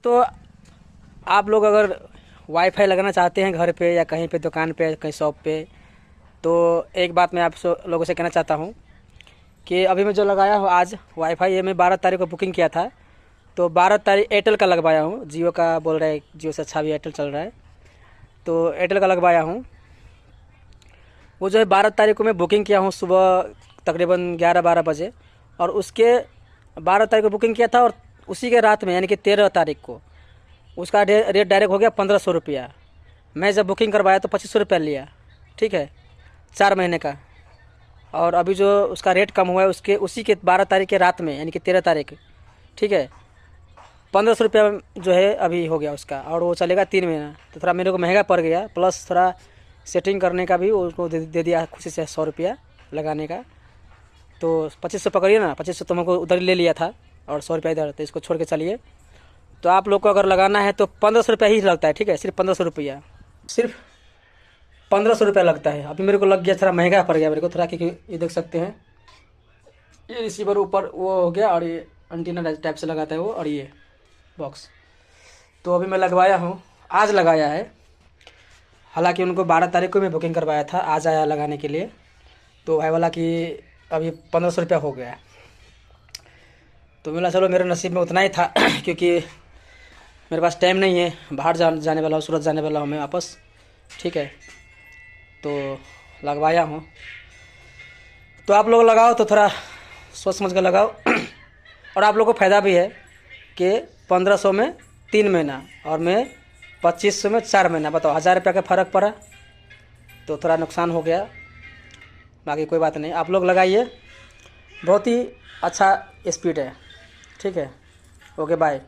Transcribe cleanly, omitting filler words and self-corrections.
तो आप लोग अगर वाईफाई लगाना चाहते हैं घर पे या कहीं पे दुकान पे कहीं शॉप पे, तो एक बात मैं आप लोगों से कहना चाहता हूँ कि अभी मैं जो लगाया हूँ आज वाईफाई, ये मैं 12 तारीख को बुकिंग किया था। तो 12 तारीख एयरटेल का लगवाया हूँ, जियो का बोल रहा है, जियो से अच्छा भी एयरटेल चल रहा है, तो एयरटेल का लगवाया हूँ। वो जो है 12 तारीख को मैं बुकिंग किया हूँ सुबह तकरीबन 11-12 बजे, और उसके 12 तारीख को बुकिंग किया था और उसी के रात में यानी कि 13 तारीख को उसका रेट डायरेक्ट हो गया 1500 रुपया। मैं जब बुकिंग करवाया तो 2500 रुपया लिया, ठीक है, 4 महीने का। और अभी जो उसका रेट कम हुआ है उसके उसी के 12 तारीख के रात में यानी कि 13 तारीख, ठीक है, 1500 रुपया जो है अभी हो गया उसका, और वो चलेगा 3 महीना। तो थोड़ा मेरे को महंगा पड़ गया, प्लस थोड़ा सेटिंग करने का भी उसको दे दिया खुशी से 100 रुपया लगाने का। तो 2500 पकड़िए ना, 2500 तो हमको उधर ले लिया था और 100 रुपया इधर, तो इसको छोड़ के चलिए। तो आप लोग को अगर लगाना है तो 1500 रुपया ही लगता है, ठीक है, सिर्फ 1500 रुपया, सिर्फ 1500 रुपया लगता है। अभी मेरे को लग गया, थोड़ा महंगा पड़ गया मेरे को थोड़ा, क्योंकि ये देख सकते हैं ये रिसीवर ऊपर वो हो गया और ये एंटीना टाइप से लगाता है वो, और ये बॉक्स। तो अभी मैं लगवाया हूँ, आज लगाया है, हालांकि उनको 12 तारीख को मैं बुकिंग करवाया था, आज आया लगाने के लिए। तो भाई वाला कि अभी 1500 रुपया हो गया। तो बोला चलो मेरे नसीब में उतना ही था क्योंकि मेरे पास टाइम नहीं है, बाहर जाने वाला हूँ, सूरत जाने वाला हूँ मैं वापस, ठीक है। तो लगवाया हूँ। तो आप लोग लगाओ तो थोड़ा सोच समझ कर लगाओ और आप लोग को फ़ायदा भी है कि 1500 में 3 महीना और मैं 2500 में 4 महीना। बताओ, 1000 रुपये का फ़र्क पड़ा, तो थोड़ा नुकसान हो गया, बाकी कोई बात नहीं। आप लोग लगाइए, बहुत ही अच्छा स्पीड है, ठीक है। Okay bye.